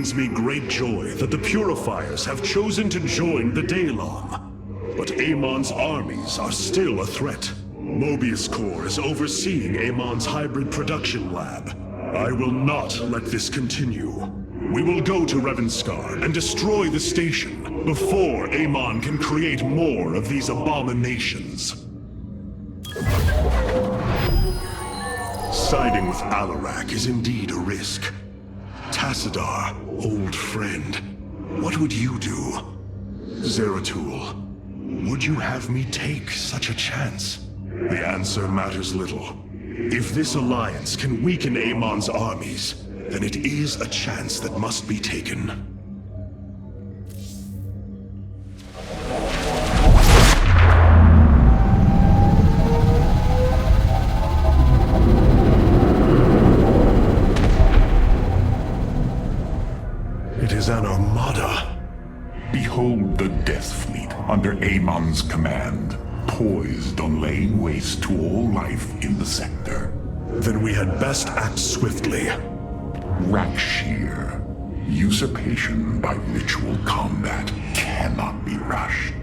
brings me great joy that the Purifiers have chosen to join the Daylong. But Amon's armies are still a threat. Mobius Corps is overseeing Amon's hybrid production lab. I will not let this continue. We will go to Revanskar and destroy the station before Amon can create more of these abominations. Siding with Alarak is indeed a risk. Tassadar, old friend, what would you do? Zeratul, would you have me take such a chance? The answer matters little. If this alliance can weaken Amon's armies, then it is a chance that must be taken. It is an armada. Behold the Death Fleet under Amon's command, poised on laying waste to all life in the sector. Then we had best act swiftly. Rakshir. Usurpation by ritual combat cannot be rushed.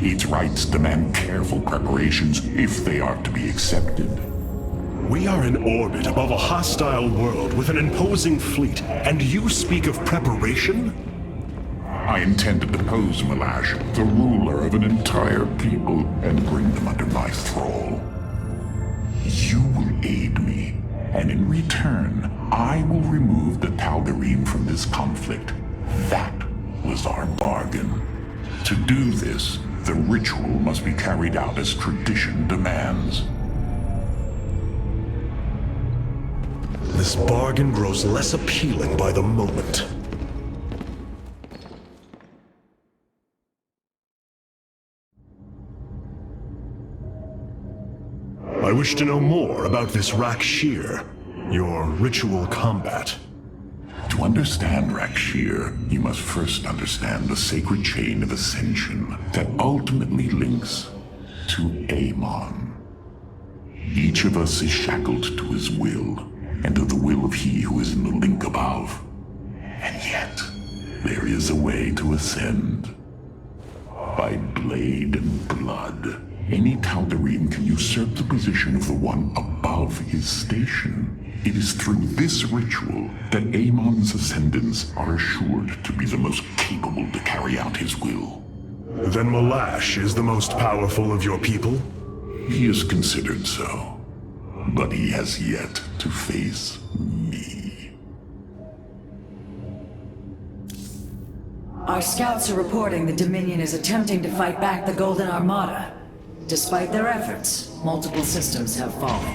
Its rites demand careful preparations if they are to be accepted. We are in orbit above a hostile world with an imposing fleet, and you speak of preparation? I intend to depose Malash, the ruler of an entire people, and bring them under my thrall. You will aid me, and in return, I will remove the Tal'Darim from this conflict. That was our bargain. To do this, the ritual must be carried out as tradition demands. This bargain grows less appealing by the moment. I wish to know more about this Rakshir, your ritual combat. To understand Rakshir, you must first understand the sacred chain of ascension that ultimately links to Amon. Each of us is shackled to his will, and to the will of he who is in the link above. And yet, there is a way to ascend. By blade and blood, any Tal'Darim can usurp the position of the one above his station. It is through this ritual that Amon's ascendants are assured to be the most capable to carry out his will. Then Malash is the most powerful of your people? He is considered so. But he has yet to face me. Our scouts are reporting the Dominion is attempting to fight back the Golden Armada. Despite their efforts, multiple systems have fallen.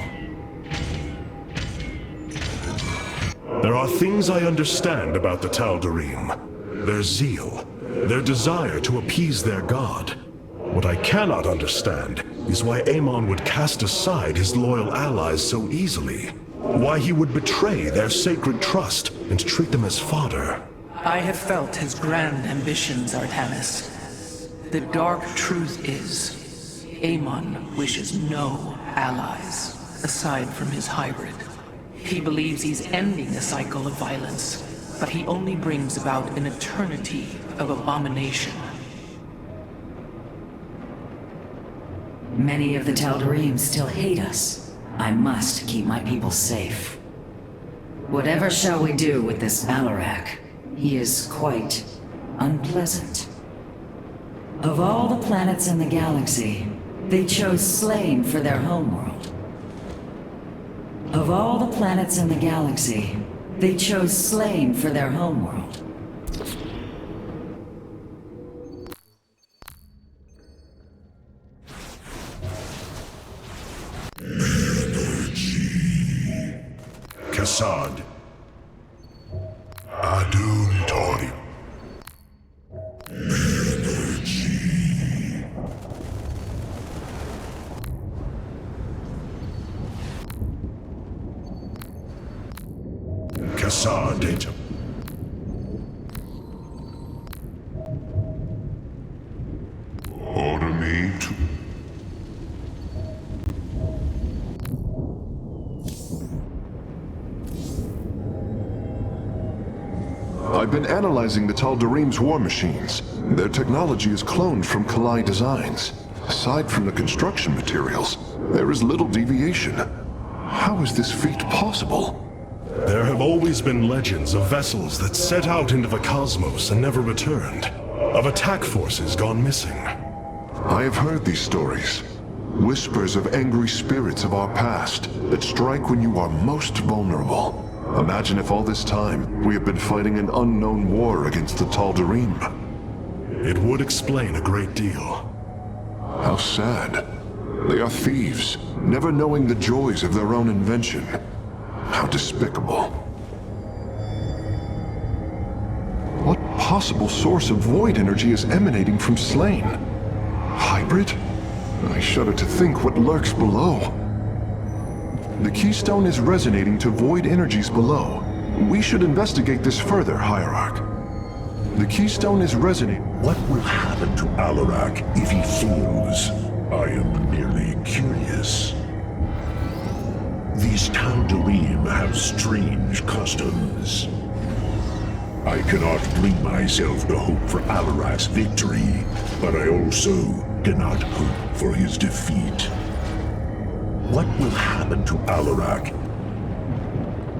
There are things I understand about the Tal'Darim. Their zeal, their desire to appease their god. What I cannot understand is why Amon would cast aside his loyal allies so easily. Why he would betray their sacred trust and treat them as fodder. I have felt his grand ambitions, Artanis. The dark truth is, Amon wishes no allies, aside from his hybrid. He believes he's ending the cycle of violence, but he only brings about an eternity of abomination. Many of the Tal'Darim still hate us. I must keep my people safe. Whatever shall we do with this Alarak? He is quite unpleasant. Of all the planets in the galaxy, they chose Slain for their homeworld. Of all the planets in the galaxy, they chose Slain for their homeworld. Kassad. Adun Tori. Kassad data. Order me to... I I've been analyzing the Tal'Darim's war machines. Their technology is cloned from Kalai designs. Aside from the construction materials, there is little deviation. How is this feat possible? There have always been legends of vessels that set out into the cosmos and never returned. Of attack forces gone missing. I have heard these stories. Whispers of angry spirits of our past that strike when you are most vulnerable. Imagine if all this time we have been fighting an unknown war against the Tal'Darim. It would explain a great deal. How sad. They are thieves, never knowing the joys of their own invention. How despicable. What possible source of void energy is emanating from Slain? Hybrid? I shudder to think what lurks below. The keystone is resonating to void energies below. We should investigate this further, Hierarch. The keystone is resonating. What will happen to Alarak if he falls? I am merely curious. These Tal'Darim have strange customs. I cannot bring myself to hope for Alarak's victory, but I also cannot hope for his defeat. What will happen to Alarak?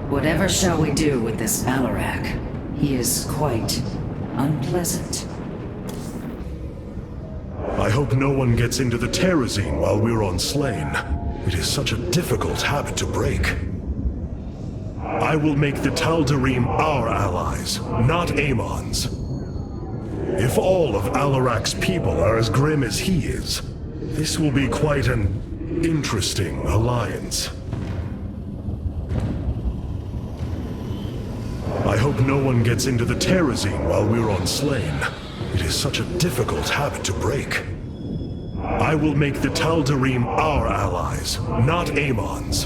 Whatever shall we do with this Alarak? He is quite unpleasant. I hope no one gets into the Terrazine while we're on Slain. It is such a difficult habit to break. I will make the Tal'Darim our allies, not Amon's. If all of Alarak's people are as grim as he is, this will be quite an interesting alliance. I hope no one gets into the Terrazine while we're on Slain. It is such a difficult habit to break. I will make the Tal'Darim our allies, not Amon's.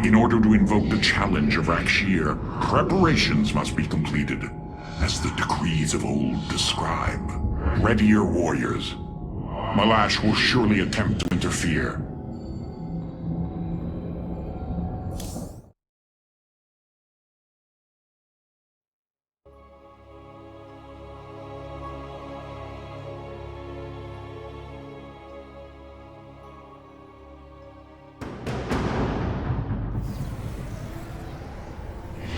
In order to invoke the challenge of Rakshir, preparations must be completed, as the decrees of old describe. Ready your warriors. Malash will surely attempt to interfere.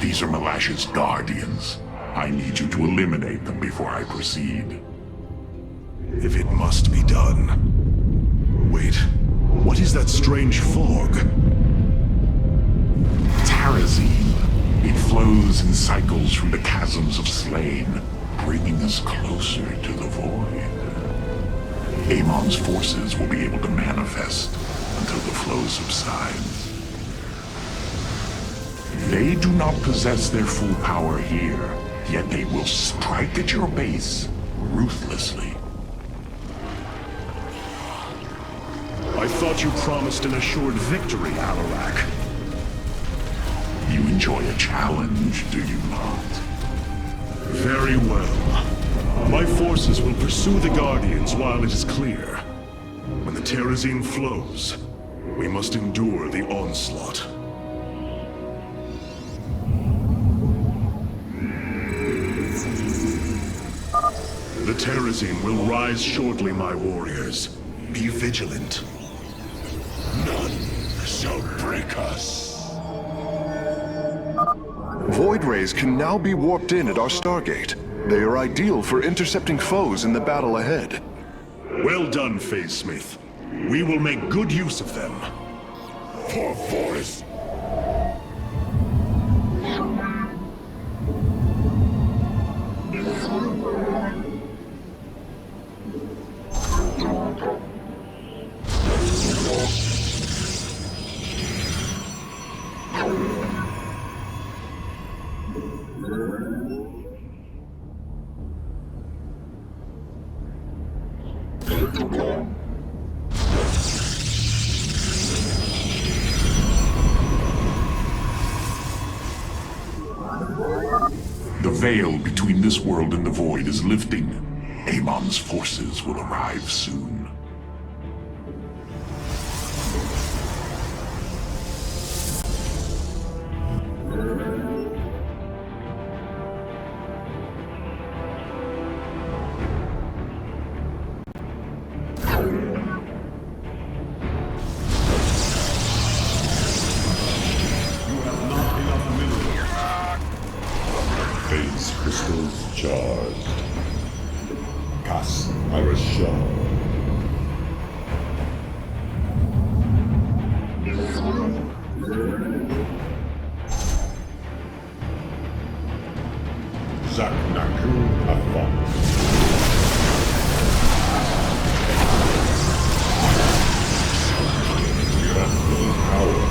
These are Malash's guardians. I need you to eliminate them before I proceed. If it must be done. Wait, what is that strange fog? Terrazine. It flows in cycles from the chasms of Slain, bringing us closer to the void. Amon's forces will be able to manifest until the flow subsides. They do not possess their full power here, yet they will strike at your base ruthlessly. I thought you promised an assured victory, Alarak. You enjoy a challenge, do you not? Very well. My forces will pursue the Guardians while it is clear. When the Terrazine flows, we must endure the onslaught. The Terrazine will rise shortly, my warriors. Be vigilant. None shall break us. Void rays can now be warped in at our Stargate. They are ideal for intercepting foes in the battle ahead. Well done, Phase Smith. We will make good use of them. For force. The veil between this world and the void is lifting. Amon's forces will arrive soon. Crystals charged. Cast Arashar. Zaknaku Afon. Miracle Power.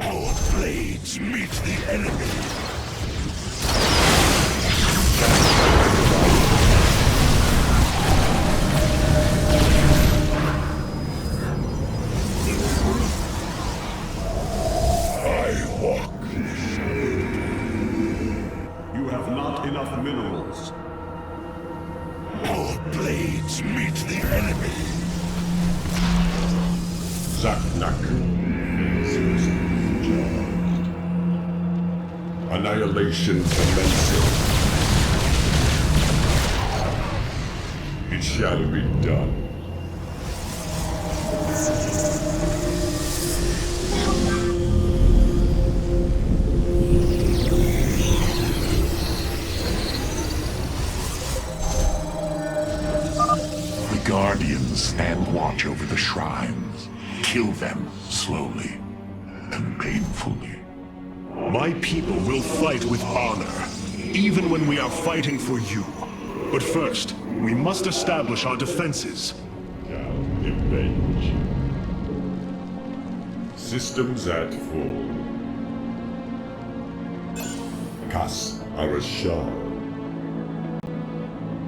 Our blades meet the enemy. I walk. You have not enough minerals. Our blades meet the enemy. Zaknaku. Annihilation commencing. It shall be done. The Guardians stand watch over the shrines. Kill them slowly and painfully. My people will fight with honor, even when we are fighting for you. But first, we must establish our defenses. Shall avenge. Systems at full. Kas Arashar.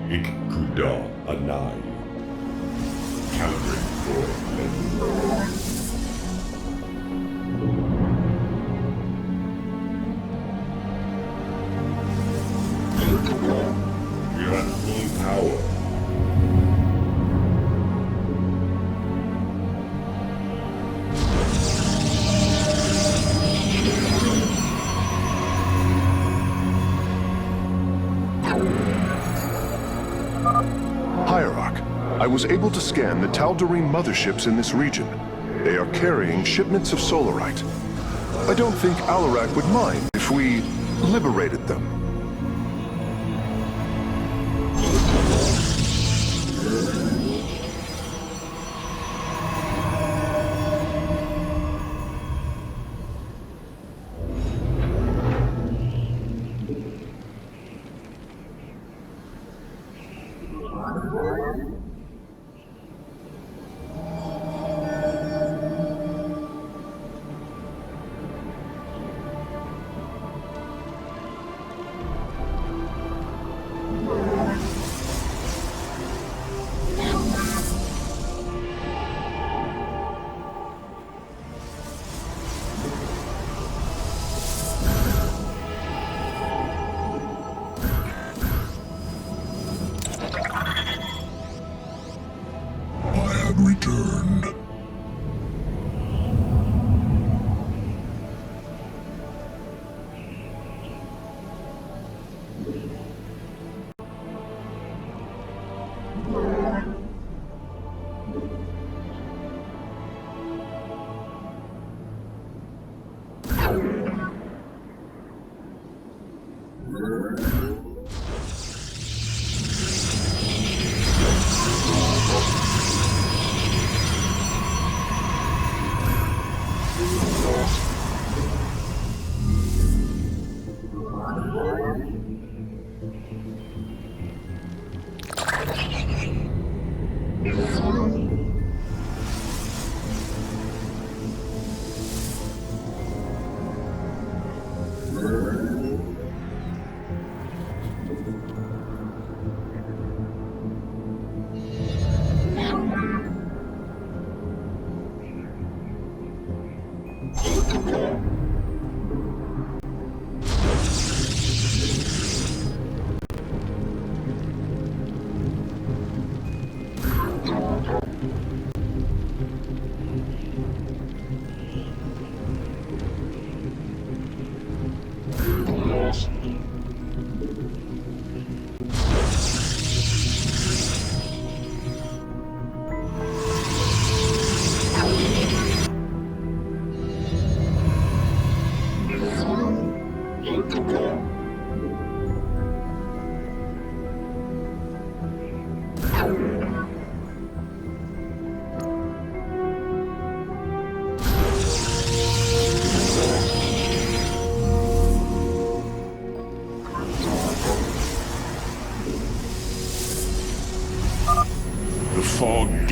Ikkuda Anai. Calibrate for We're at full power. Hierarch, I was able to scan the Tal'Darim motherships in this region. They are carrying shipments of Solarite. I don't think Alarak would mind if we liberated them. Returned.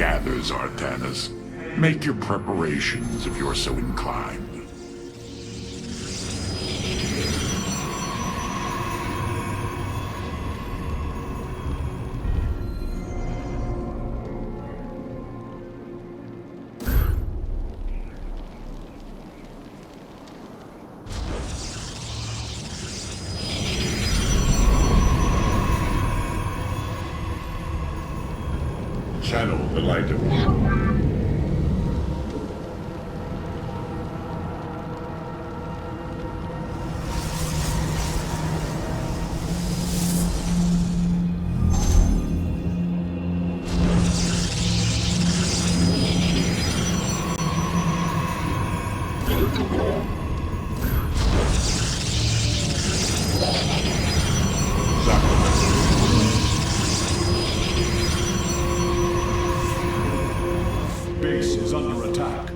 gathers, Artanis. Make your preparations if you're so inclined. Channel the light of base is under attack.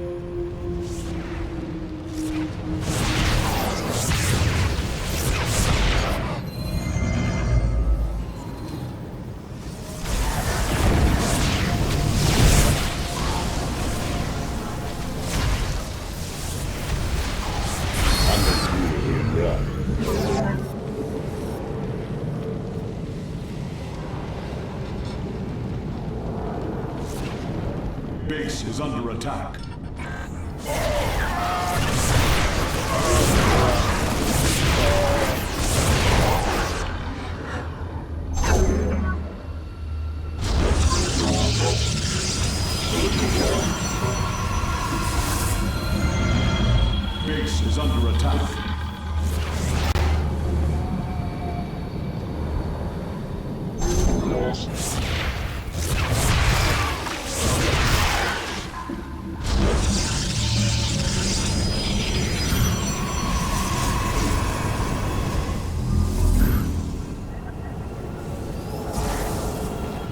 Base is under attack. Base is under attack.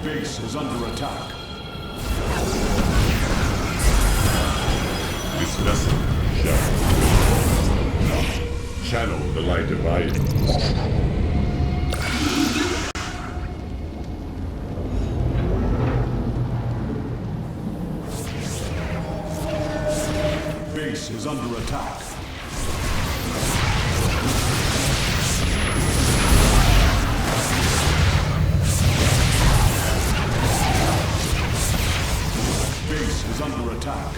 Base is under attack. This vessel shall channel the light of Rite. Base is under attack. Base is under attack.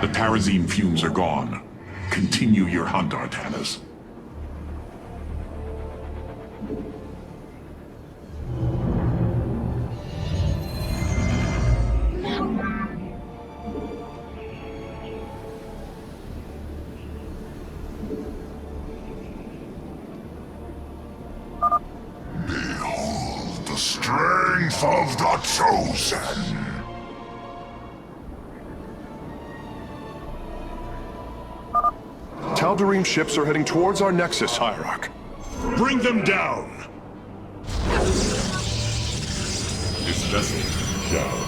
The Tarazine fumes are gone. Continue your hunt, Artanis. Behold the strength of the Chosen! Tal'Darim ships are heading towards our nexus, Hierarch. Bring them down! This vessel shall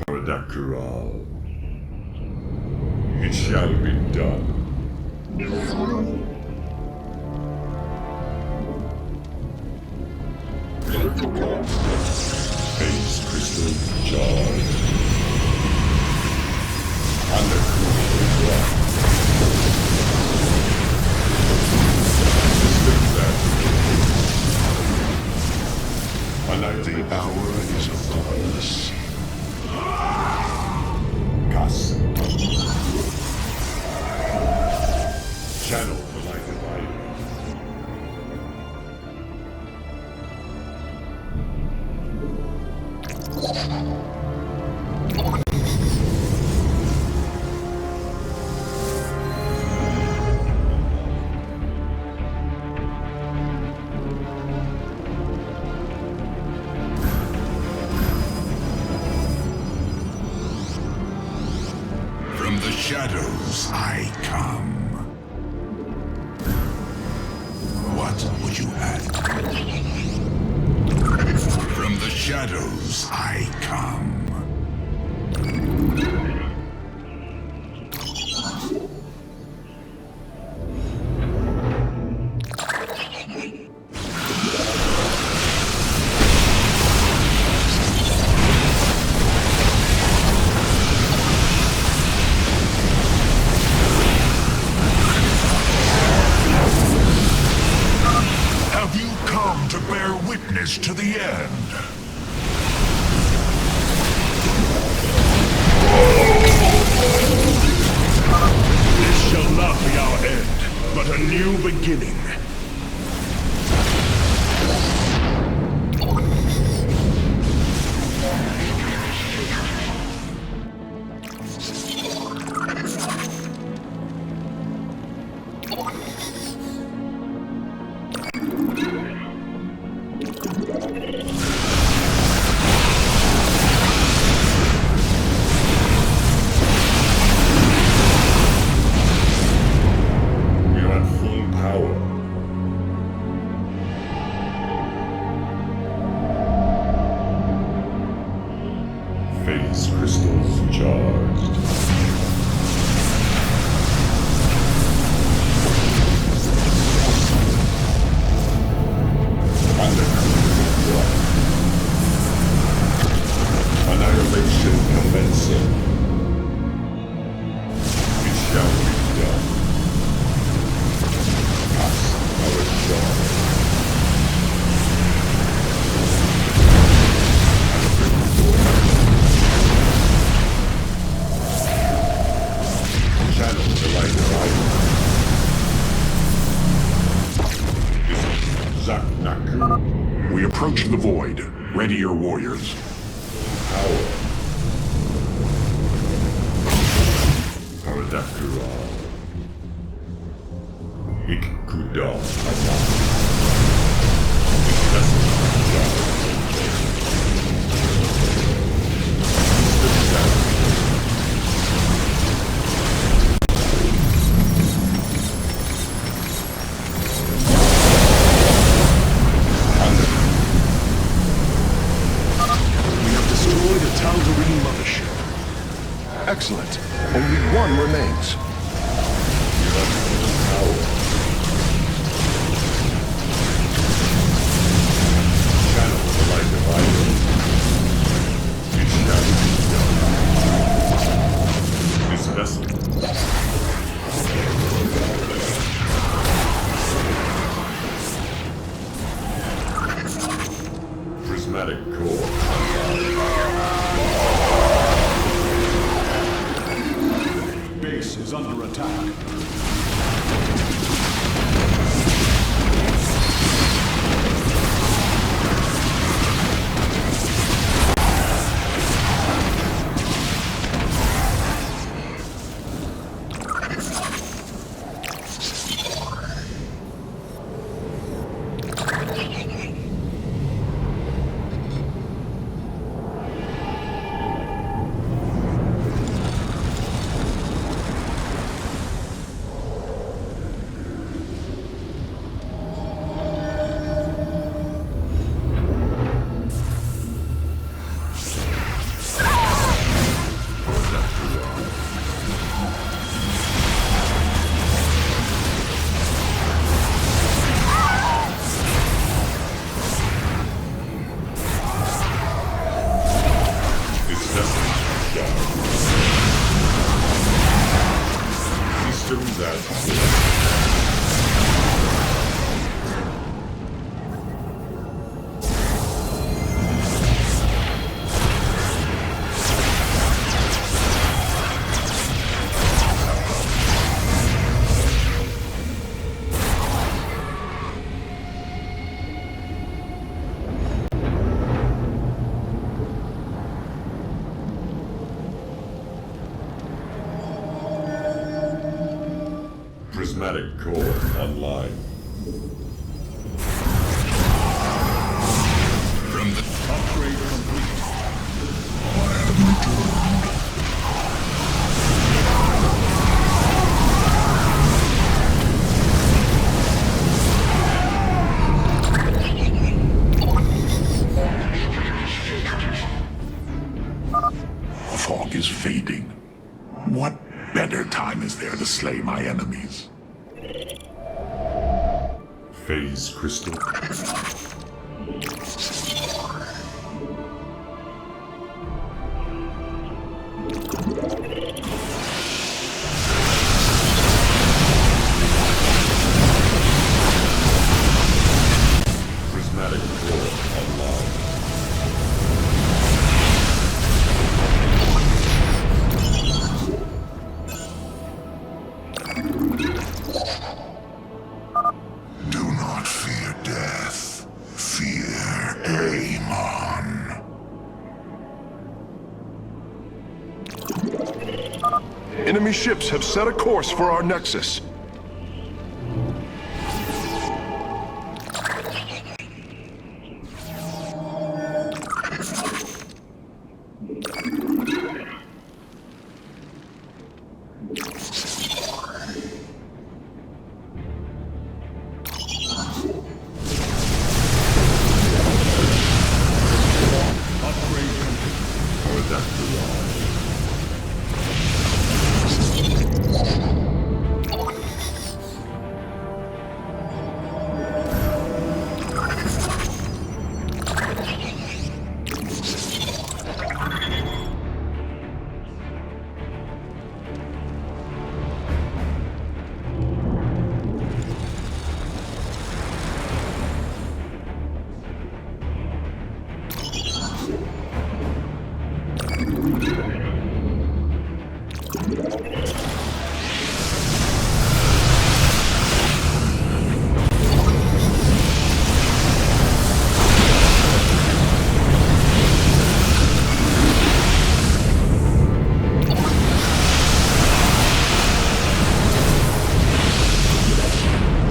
Paradakral. It shall be done. Space crystal charge. Under crucial block. Systems activated. The hour is upon us. Gas. Channel the light of Rite. From the shadows I come. got what you had. From the shadows I come. Have you come to bear witness to the end? This shall not be our end, but a new beginning. You have full power. Phase crystals charged. Annihilation commencing. It shall be done. Cast our shard. Channel the light of Zaknak. We approach the void. Ready your warriors. Power. Power after all. Ikkuda. We have destroyed a Tal'Darim mothership. Excellent. Only one remains. Channel the light of Iron. It shall be done. This vessel. Prismatic core. Base is under attack. This vessel shall. Systems at prismatic core online. From the Upgrade complete. fog is fading. What better time is there to slay my enemies? Phase crystal. Prismatic core online. Do not fear death. Fear Amon. Enemy ships have set a course for our nexus. Or that garage.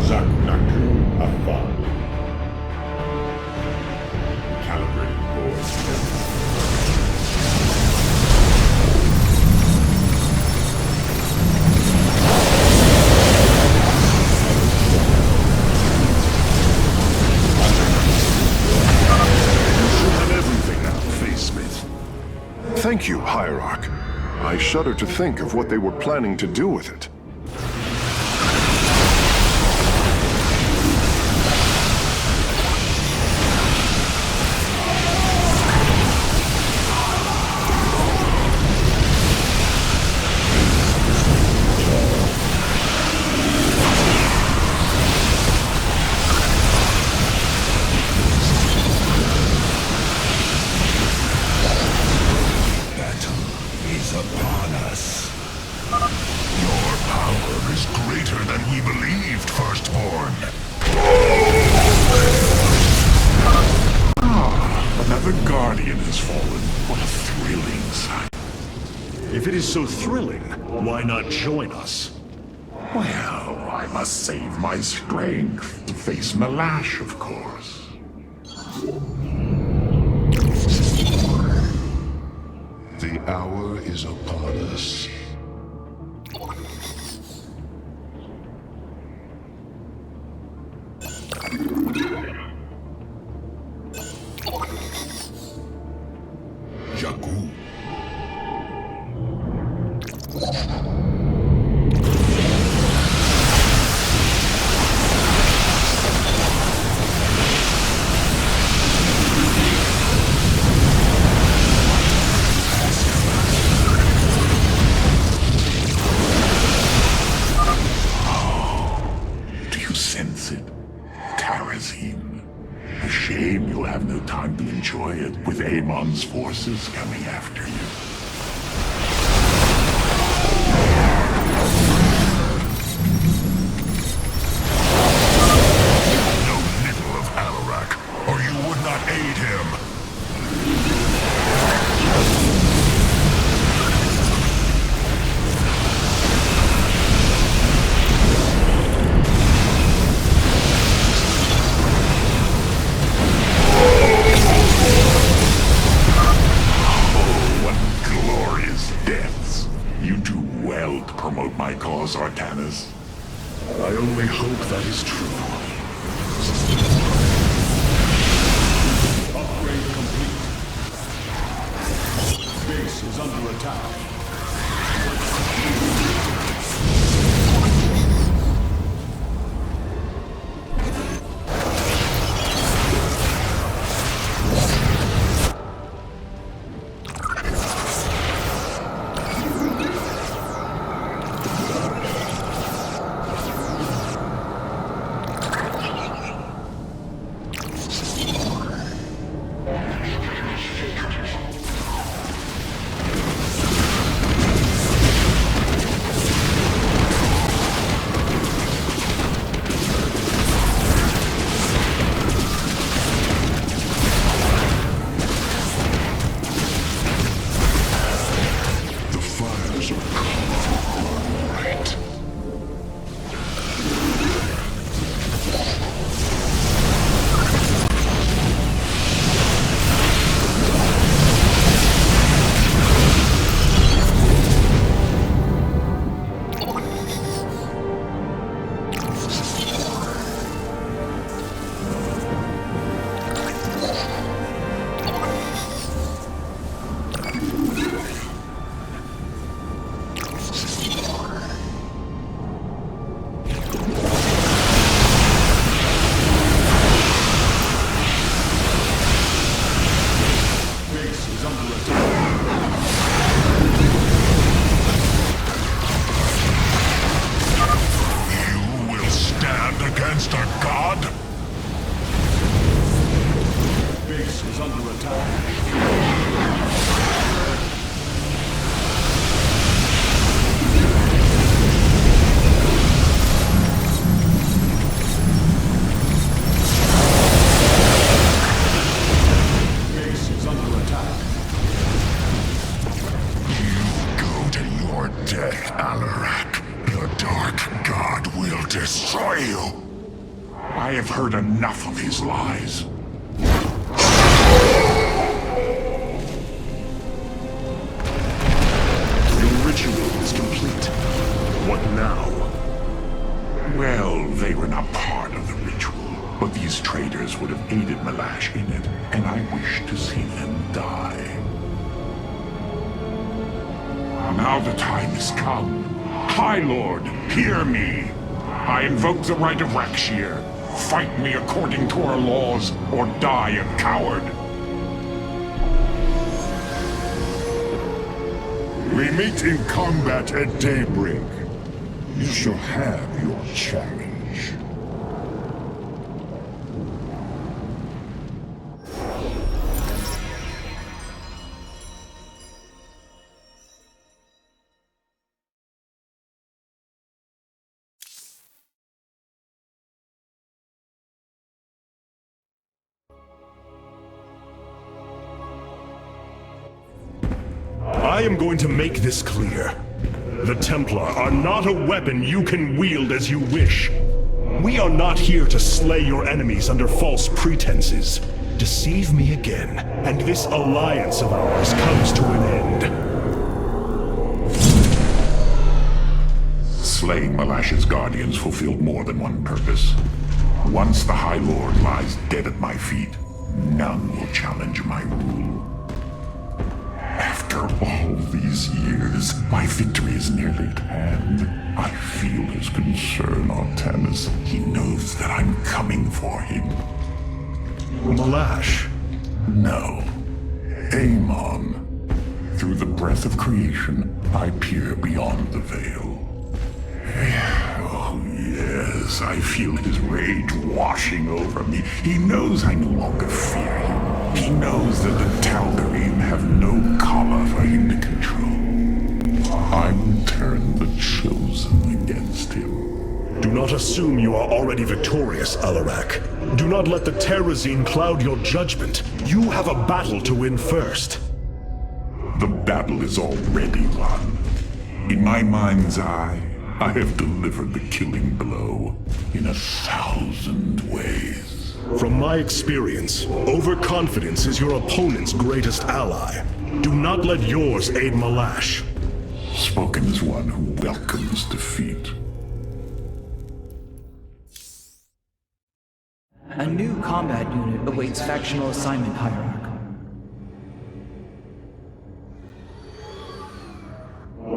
Zaknaku Afan. Calibrating board. Have everything now, Face Smith. Thank you, Hierarch. I shudder to think of what they were planning to do with it. Battle is upon us. Your power is greater than we believed, Firstborn. Another Guardian has fallen. What a thrilling sight. If it is so thrilling, why not join us? Well, I must save my strength to face Malash, of course. The hour is upon us. Jakku. Do you sense it? Terrazine. A shame you'll have no time to enjoy it with Amon's forces coming after you. No nipple of Alarak, or you would not aid him. What glorious deaths! You do well to promote my cause, Artanis. I only hope that is true. Upgrade complete. Base Base is under attack. Destroy you! I have heard enough of his lies. Your ritual is complete. What now? Well, they were not part of the ritual, but these traitors would have aided Malash in it, and I wish to see them die. Now the time has come. High Lord, hear me! I invoke the right of Rakshir. Fight me according to our laws, or die a coward. We meet in combat at daybreak. You shall have your challenge. I am going to make this clear. The Templar are not a weapon you can wield as you wish. We are not here to slay your enemies under false pretenses. Deceive me again, and this alliance of ours comes to an end. Slaying Malash's guardians fulfilled more than one purpose. Once the High Lord lies dead at my feet, none will challenge my rule. After all these years, my victory is nearly at hand. I feel his concern, Artanis. He knows that I'm coming for him. Malash? No. Amon. Through the breath of creation, I peer beyond the veil. Oh, yes, I feel his rage washing over me. He knows I no longer fear him. He knows that the Tal'Darim have no collar for him to control. I will turn the Chosen against him. Do not assume you are already victorious, Alarak. Do not let the Terrazine cloud your judgment. You have a battle to win first. The battle is already won. In my mind's eye, I have delivered the killing blow in 1,000 ways. From my experience, overconfidence is your opponent's greatest ally. Do not let yours aid Malash. Spoken as one who welcomes defeat. A new combat unit awaits factional assignment, Hierarch.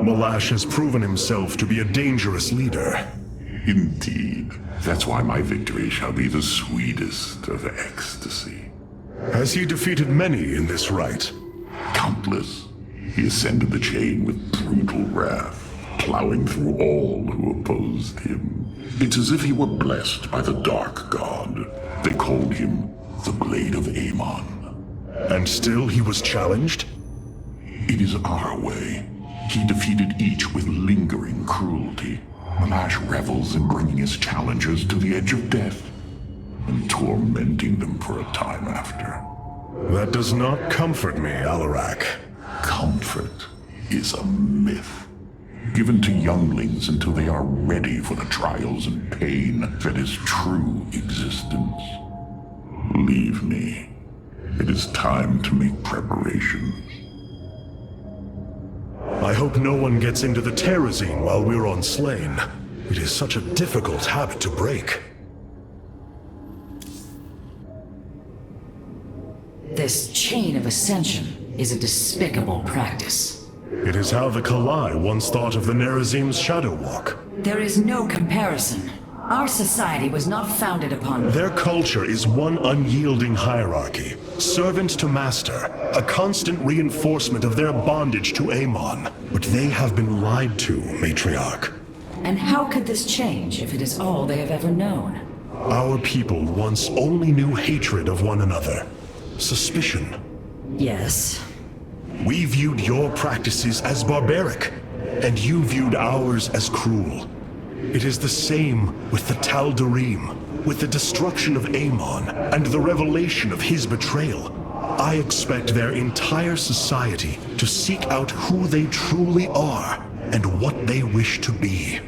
Malash has proven himself to be a dangerous leader. Indeed. That's why my victory shall be the sweetest of ecstasy. Has he defeated many in this rite? Countless. He ascended the chain with brutal wrath, plowing through all who opposed him. It's as if he were blessed by the Dark God. They called him the Blade of Amon. And still he was challenged? It is our way. He defeated each with lingering cruelty. Malash revels in bringing his challengers to the edge of death and tormenting them for a time after. That does not comfort me, Alarak. Comfort is a myth, given to younglings until they are ready for the trials and pain that is true existence. Leave me. It is time to make preparations. I hope no one gets into the Terrazine while we're on Slain. It is such a difficult habit to break. This chain of ascension is a despicable practice. It is how the Kalai once thought of the Nerazim's Shadow Walk. There is no comparison. Our society was not founded upon... Their culture is one unyielding hierarchy, servant to master, a constant reinforcement of their bondage to Amon. But they have been lied to, Matriarch. And how could this change if it is all they have ever known? Our people once only knew hatred of one another, suspicion. Yes. We viewed your practices as barbaric, and you viewed ours as cruel. It is the same with the Tal'Darim, with the destruction of Amon and the revelation of his betrayal. I expect their entire society to seek out who they truly are and what they wish to be.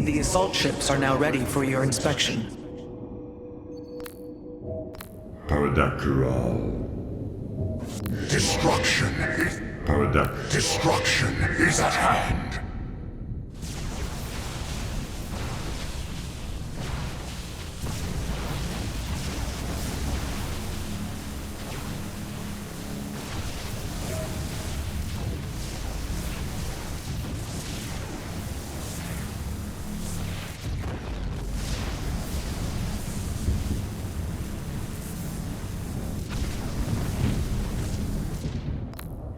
The assault ships are now ready for your inspection. Paradakral. Destruction is at hand.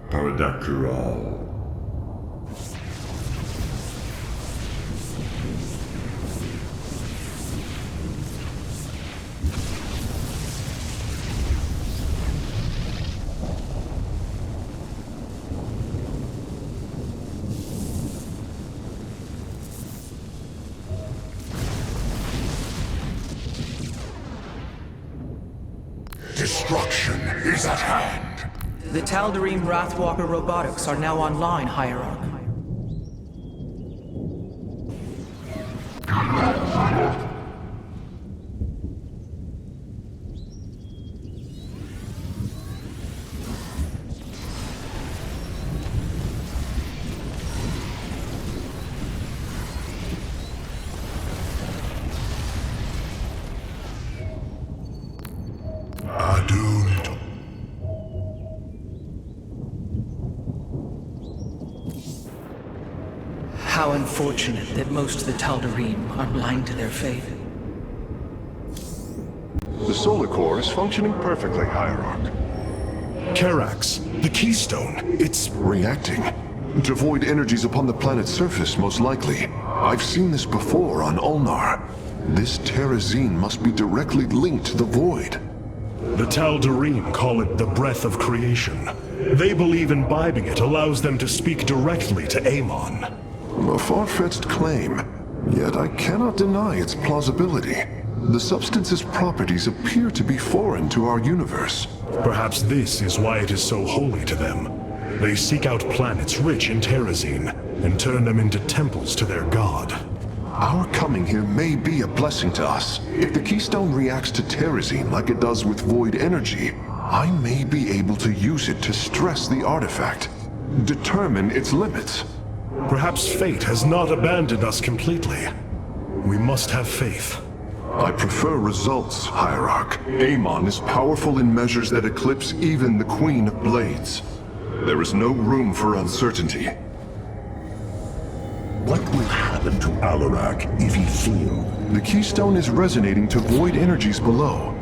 Paradakral. Destruction is at hand. The Tal'Darim Wrathwalker robotics are now online, Hierarch. Doomed. How unfortunate that most of the Tal'Darim are blind to their fate. The solar core is functioning perfectly, Hierarch. Karax, the Keystone, it's... Reacting to void energies upon the planet's surface, most likely. I've seen this before on Ulnar. This Terrazine must be directly linked to the void. The Tal'Darim call it the breath of creation. They believe imbibing it allows them to speak directly to Amon. A far-fetched claim, yet I cannot deny its plausibility. The substance's properties appear to be foreign to our universe. Perhaps this is why it is so holy to them. They seek out planets rich in Terrazine and turn them into temples to their god. Our coming here may be a blessing to us. If the Keystone reacts to Terrazine like it does with void energy, I may be able to use it to stress the artifact, determine its limits. Perhaps fate has not abandoned us completely. We must have faith. I prefer results, Hierarch. Amon is powerful in measures that eclipse even the Queen of Blades. There is no room for uncertainty. What will happen to Alarak if he fails? The keystone is resonating to void energies below.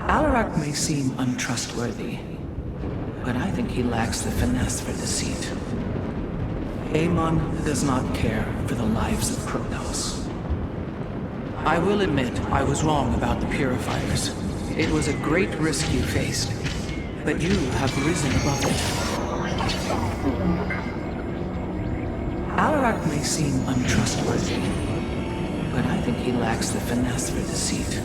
Alarak may seem untrustworthy, but I think he lacks the finesse for deceit. Amon does not care for the lives of Protoss. I will admit I was wrong about the Purifiers. It was a great risk you faced, but you have risen above it. Alarak may seem untrustworthy, but I think he lacks the finesse for deceit.